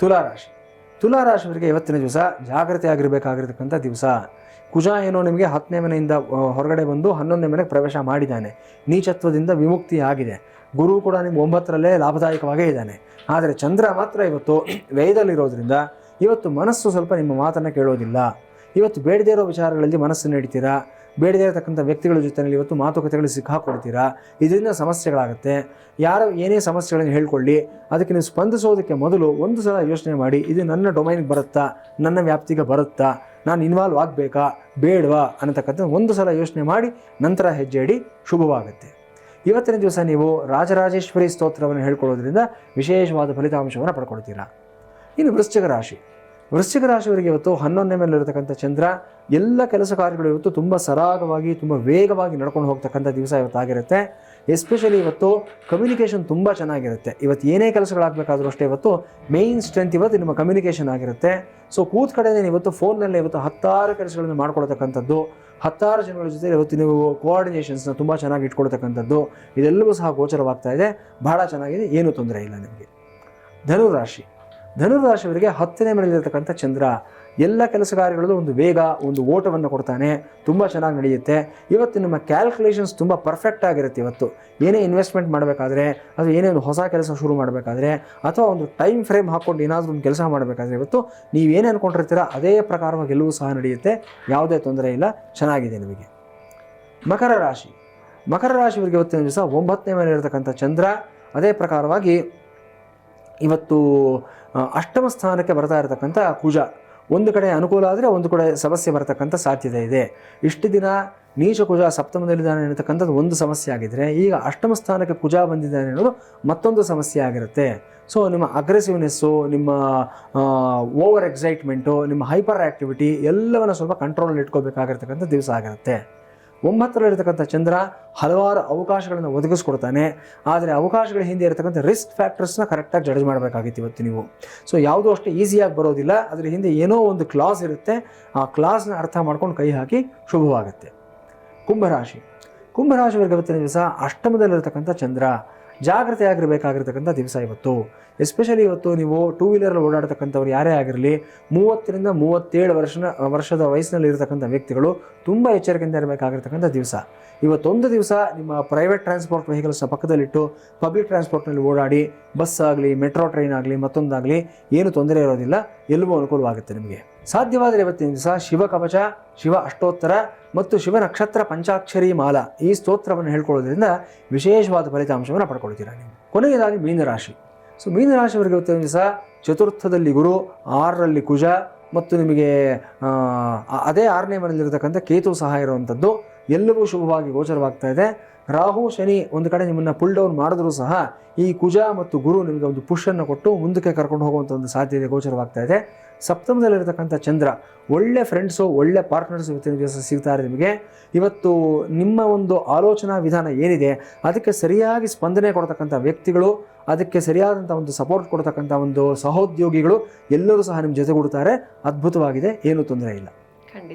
ತುಲಾರಾಶಿ. ತುಲಾರಾಶಿಯವರಿಗೆ ಇವತ್ತಿನ ದಿವಸ ಜಾಗೃತಿಯಾಗಿರಬೇಕಾಗಿರ್ತಕ್ಕಂಥ ದಿವಸ. ಕುಜ ಏನೋ ನಿಮಗೆ 10ನೇ ಮನೆಯಿಂದ ಹೊರಗಡೆ ಬಂದು 11ನೇ ಮನೆಗೆ ಪ್ರವೇಶ ಮಾಡಿದ್ದಾನೆ. ನೀಚತ್ವದಿಂದ ವಿಮುಕ್ತಿ ಆಗಿದೆ. ಗುರು ಕೂಡ ನಿಮ್ಗೆ 9ರಲ್ಲೇ ಲಾಭದಾಯಕವಾಗೇ ಇದ್ದಾನೆ. ಆದರೆ ಚಂದ್ರ ಮಾತ್ರ ಇವತ್ತು ವ್ಯಯದಲ್ಲಿರೋದ್ರಿಂದ ಇವತ್ತು ಮನಸ್ಸು ಸ್ವಲ್ಪ ನಿಮ್ಮ ಮಾತನ್ನು ಕೇಳೋದಿಲ್ಲ. ಇವತ್ತು ಬೇಡದೇ ಇರೋ ವಿಚಾರಗಳಲ್ಲಿ ಮನಸ್ಸನ್ನು ಇಡ್ತೀರಾ. ಬೇಡದೇ ಇರತಕ್ಕಂಥ ವ್ಯಕ್ತಿಗಳ ಜೊತೆಯಲ್ಲಿ ಇವತ್ತು ಮಾತುಕತೆಗಳು ಸಿಕ್ಕಾಕೊಡ್ತೀರಾ. ಇದರಿಂದ ಸಮಸ್ಯೆಗಳಾಗುತ್ತೆ. ಯಾರು ಏನೇ ಸಮಸ್ಯೆಗಳನ್ನು ಹೇಳ್ಕೊಳ್ಳಿ, ಅದಕ್ಕೆ ನೀವು ಸ್ಪಂದಿಸೋದಕ್ಕೆ ಮೊದಲು ಒಂದು ಸಲ ಯೋಚನೆ ಮಾಡಿ, ಇದು ನನ್ನ ಡೊಮೈನ್ಗೆ ಬರುತ್ತಾ, ನನ್ನ ವ್ಯಾಪ್ತಿಗೆ ಬರುತ್ತಾ, ನಾನು ಇನ್ವಾಲ್ವ್ ಆಗಬೇಕಾ ಬೇಡವಾ ಅನ್ನತಕ್ಕಂಥ ಒಂದು ಸಲ ಯೋಚನೆ ಮಾಡಿ ನಂತರ ಹೆಜ್ಜೆ ಇಡಿ, ಶುಭವಾಗುತ್ತೆ. ಇವತ್ತಿನ ದಿವಸ ನೀವು ರಾಜರಾಜೇಶ್ವರಿ ಸ್ತೋತ್ರವನ್ನು ಹೇಳ್ಕೊಳ್ಳೋದ್ರಿಂದ ವಿಶೇಷವಾದ ಫಲಿತಾಂಶವನ್ನು ಪಡ್ಕೊಳ್ತೀರಾ. ಇನ್ನು ವೃಶ್ಚಿಕ ರಾಶಿ. ವೃಶ್ಚಿಕ ರಾಶಿಯವರಿಗೆ ಇವತ್ತು 11ನೇ ಮೇಲಿರತಕ್ಕಂಥ ಚಂದ್ರ ಎಲ್ಲ ಕೆಲಸ ಕಾರ್ಯಗಳು ಇವತ್ತು ತುಂಬ ಸರಾಗವಾಗಿ ತುಂಬ ವೇಗವಾಗಿ ನಡ್ಕೊಂಡು ಹೋಗ್ತಕ್ಕಂಥ ದಿವಸ ಇವತ್ತಾಗಿರುತ್ತೆ. ಎಸ್ಪೆಷಲಿ ಇವತ್ತು ಕಮ್ಯುನಿಕೇಷನ್ ತುಂಬ ಚೆನ್ನಾಗಿರುತ್ತೆ. ಇವತ್ತು ಏನೇ ಕೆಲಸಗಳಾಗಬೇಕಾದ್ರೂ ಅಷ್ಟೇ ಇವತ್ತು ಮೇಯ್ನ್ ಸ್ಟ್ರೆಂತ್ ಇವತ್ತು ನಿಮ್ಮ ಕಮ್ಯುನಿಕೇಷನ್ ಆಗಿರುತ್ತೆ. ಸೊ ಕೂತ್ ಕಡೆನೇ ಇವತ್ತು ಫೋನ್ನಲ್ಲೇ ಇವತ್ತು 10 ಕೆಲಸಗಳನ್ನು ಮಾಡ್ಕೊಳ್ತಕ್ಕಂಥದ್ದು, 10 ಜನಗಳ ಜೊತೆ ಇವತ್ತು ನೀವು ಕೋಆರ್ಡಿನೇಷನ್ಸ್ನ ತುಂಬ ಚೆನ್ನಾಗಿ ಇಟ್ಕೊಳ್ತಕ್ಕಂಥದ್ದು, ಇದೆಲ್ಲವೂ ಸಹ ಗೋಚರವಾಗ್ತಾ ಇದೆ. ಬಹಳ ಚೆನ್ನಾಗಿದೆ, ಏನೂ ತೊಂದರೆ ಇಲ್ಲ ನಿಮಗೆ. ಧನುರಾಶಿ. ಧನುರಾಶಿಯವರಿಗೆ 10ನೇ ಮನೆಯಲ್ಲಿರ್ತಕ್ಕಂಥ ಚಂದ್ರ ಎಲ್ಲ ಕೆಲಸ ಕಾರ್ಯಗಳಲ್ಲೂ ಒಂದು ವೇಗ, ಒಂದು ಓಟವನ್ನು ಕೊಡ್ತಾನೆ. ತುಂಬ ಚೆನ್ನಾಗಿ ನಡೆಯುತ್ತೆ. ಇವತ್ತು ನಿಮ್ಮ ಕ್ಯಾಲ್ಕುಲೇಷನ್ಸ್ ತುಂಬ ಪರ್ಫೆಕ್ಟ್ ಆಗಿರುತ್ತೆ. ಇವತ್ತು ಏನೇ ಇನ್ವೆಸ್ಟ್ಮೆಂಟ್ ಮಾಡಬೇಕಾದ್ರೆ, ಅಥವಾ ಏನೇ ಒಂದು ಹೊಸ ಕೆಲಸ ಶುರು ಮಾಡಬೇಕಾದ್ರೆ, ಅಥವಾ ಒಂದು ಟೈಮ್ ಫ್ರೇಮ್ ಹಾಕ್ಕೊಂಡು ಏನಾದರೂ ಒಂದು ಕೆಲಸ ಮಾಡಬೇಕಾದ್ರೆ ಇವತ್ತು ನೀವೇನೇ ಅಂದ್ಕೊಂಡಿರ್ತೀರ ಅದೇ ಪ್ರಕಾರವಾಗಿ ಎಲ್ಲವೂ ಸಹ ನಡೆಯುತ್ತೆ. ಯಾವುದೇ ತೊಂದರೆ ಇಲ್ಲ, ಚೆನ್ನಾಗಿದೆ ನಿಮಗೆ. ಮಕರ ರಾಶಿ. ಮಕರ ರಾಶಿಯವರಿಗೆ ಇವತ್ತಿನ ದಿವಸ 9ನೇ ಮನೆಯಲ್ಲಿರ್ತಕ್ಕಂಥ ಚಂದ್ರ ಅದೇ ಪ್ರಕಾರವಾಗಿ ಇವತ್ತು 8ಮ ಸ್ಥಾನಕ್ಕೆ ಬರ್ತಾ ಇರತಕ್ಕಂಥ ಕುಜ ಒಂದು ಕಡೆ ಅನುಕೂಲ ಆದರೆ ಒಂದು ಕಡೆ ಸಮಸ್ಯೆ ಬರತಕ್ಕಂಥ ಸಾಧ್ಯತೆ ಇದೆ. ಇಷ್ಟು ದಿನ ನೀಚ ಕುಜ ಸಪ್ತಮದಲ್ಲಿದ್ದಾನೆ ಅನ್ನತಕ್ಕಂಥದ್ದು ಒಂದು ಸಮಸ್ಯೆ ಆಗಿದ್ದರೆ, ಈಗ 8ಮ ಸ್ಥಾನಕ್ಕೆ ಕುಜ ಬಂದಿದ್ದಾನೆ ಅನ್ನೋದು ಮತ್ತೊಂದು ಸಮಸ್ಯೆ ಆಗಿರುತ್ತೆ. ಸೊ ನಿಮ್ಮ ಅಗ್ರೆಸಿವ್ನೆಸ್ಸು, ನಿಮ್ಮ ಓವರ್ ಎಕ್ಸೈಟ್ಮೆಂಟು, ನಿಮ್ಮ ಹೈಪರ್ ಆ್ಯಕ್ಟಿವಿಟಿ ಎಲ್ಲವನ್ನು ಸ್ವಲ್ಪ ಕಂಟ್ರೋಲಲ್ಲಿ ಇಟ್ಕೋಬೇಕಾಗಿರ್ತಕ್ಕಂಥ ದಿವಸ ಆಗಿರುತ್ತೆ. 9ರಲ್ಲಿರ್ತಕ್ಕಂಥ ಚಂದ್ರ ಹಲವಾರು ಅವಕಾಶಗಳನ್ನು ಒದಗಿಸ್ಕೊಡ್ತಾನೆ. ಆದರೆ ಅವಕಾಶಗಳ ಹಿಂದೆ ಇರತಕ್ಕಂಥ ರಿಸ್ಕ್ ಫ್ಯಾಕ್ಟರ್ಸ್ನ ಕರೆಕ್ಟಾಗಿ ಜಡ್ಜ್ ಮಾಡಬೇಕಾಗಿತ್ತು ಇವತ್ತು ನೀವು. ಸೊ ಯಾವುದೂ ಅಷ್ಟು ಈಸಿಯಾಗಿ ಬರೋದಿಲ್ಲ. ಅದರ ಹಿಂದೆ ಏನೋ ಒಂದು ಕ್ಲಾಸ್ ಇರುತ್ತೆ. ಆ ಕ್ಲಾಸ್ನ ಅರ್ಥ ಮಾಡ್ಕೊಂಡು ಕೈ ಹಾಕಿ ಶುಭವಾಗುತ್ತೆ. ಕುಂಭರಾಶಿ. ಕುಂಭರಾಶಿಯವರಿಗೆ ಇವತ್ತಿನ ದಿವಸ 8ಮದಲ್ಲಿರ್ತಕ್ಕಂಥ ಚಂದ್ರ ಜಾಗ್ರತೆಯಾಗಿರಬೇಕಾಗಿರ್ತಕ್ಕಂಥ ದಿವಸ ಇವತ್ತು. ಎಸ್ಪೆಷಲಿ ಇವತ್ತು ನೀವು 2 ವೀಲರಲ್ಲಿ ಓಡಾಡ್ತಕ್ಕಂಥವ್ರು ಯಾರೇ ಆಗಿರಲಿ, 30ರಿಂದ 37 ವರ್ಷದ ವಯಸ್ಸಿನಲ್ಲಿ ಇರತಕ್ಕಂಥ ವ್ಯಕ್ತಿಗಳು ತುಂಬ ಎಚ್ಚರಿಕೆಯಿಂದ ಇರಬೇಕಾಗಿರ್ತಕ್ಕಂಥ ದಿವಸ. ಇವತ್ತೊಂದು ದಿವಸ ನಿಮ್ಮ ಪ್ರೈವೇಟ್ ಟ್ರಾನ್ಸ್ಪೋರ್ಟ್ ವೆಹಿಕಲ್ಸ್ನ ಪಕ್ಕದಲ್ಲಿಟ್ಟು ಪಬ್ಲಿಕ್ ಟ್ರಾನ್ಸ್ಪೋರ್ಟ್ನಲ್ಲಿ ಓಡಾಡಿ, ಬಸ್ ಆಗಲಿ, ಮೆಟ್ರೋ ಟ್ರೈನ್ ಆಗಲಿ, ಮತ್ತೊಂದಾಗಲಿ ಏನು ತೊಂದರೆ ಇರೋದಿಲ್ಲ. ಎಲ್ಲವೂ ಅನುಕೂಲವಾಗುತ್ತೆ ನಿಮಗೆ. ಸಾಧ್ಯವಾದರೆ ಇವತ್ತಿನ ದಿವಸ ಶಿವಕವಚ, ಶಿವ ಅಷ್ಟೋತ್ತರ ಮತ್ತು ಶಿವ ನಕ್ಷತ್ರ ಪಂಚಾಕ್ಷರಿ ಮಾಲಾ ಈ ಸ್ತೋತ್ರವನ್ನು ಹೇಳ್ಕೊಳ್ಳೋದ್ರಿಂದ ವಿಶೇಷವಾದ ಫಲಿತಾಂಶವನ್ನು ಪಡ್ಕೊಳ್ತೀರಾ ನೀವು. ಕೊನೆಯದಾಗಿ ಮೀನರಾಶಿ. ಸೊ ಮೀನರಾಶಿಯವರಿಗೆ ಇವತ್ತಿನ ದಿವಸ 4ರಲ್ಲಿ ಗುರು, 6ರಲ್ಲಿ ಕುಜ ಮತ್ತು ನಿಮಗೆ ಅದೇ 6ನೇ ಮನೆಯಲ್ಲಿರ್ತಕ್ಕಂಥ ಕೇತು ಸಹ ಇರುವಂಥದ್ದು. ಎಲ್ಲವೂ ಶುಭವಾಗಿ ಗೋಚರವಾಗ್ತಾ ಇದೆ. ರಾಹು ಶನಿ ಒಂದು ಕಡೆ ನಿಮ್ಮನ್ನು ಪುಲ್ ಡೌನ್ ಮಾಡಿದ್ರೂ ಸಹ ಈ ಕುಜ ಮತ್ತು ಗುರು ನಿಮಗೆ ಒಂದು ಪುಷನ್ನು ಕೊಟ್ಟು ಮುಂದಕ್ಕೆ ಕರ್ಕೊಂಡು ಹೋಗುವಂಥ ಒಂದು ಸಾಧ್ಯತೆ ಗೋಚರವಾಗ್ತಾ ಇದೆ. ಸಪ್ತಮದಲ್ಲಿರ್ತಕ್ಕಂಥ ಚಂದ್ರ ಒಳ್ಳೆ ಫ್ರೆಂಡ್ಸು, ಒಳ್ಳೆ ಪಾರ್ಟ್ನರ್ಸ್ ಇವತ್ತಿನ ದಿವಸ ಸಿಗ್ತಾರೆ ನಿಮಗೆ. ಇವತ್ತು ನಿಮ್ಮ ಒಂದು ಆಲೋಚನಾ ವಿಧಾನ ಏನಿದೆ ಅದಕ್ಕೆ ಸರಿಯಾಗಿ ಸ್ಪಂದನೆ ಕೊಡ್ತಕ್ಕಂಥ ವ್ಯಕ್ತಿಗಳು, ಅದಕ್ಕೆ ಸರಿಯಾದಂಥ ಒಂದು ಸಪೋರ್ಟ್ ಕೊಡ್ತಕ್ಕಂಥ ಒಂದು ಸಹೋದ್ಯೋಗಿಗಳು ಎಲ್ಲರೂ ಸಹ ನಿಮ್ಮ ಜೊತೆಗೂಡ್ತಾರೆ. ಅದ್ಭುತವಾಗಿದೆ, ಏನೂ ತೊಂದರೆ ಇಲ್ಲ.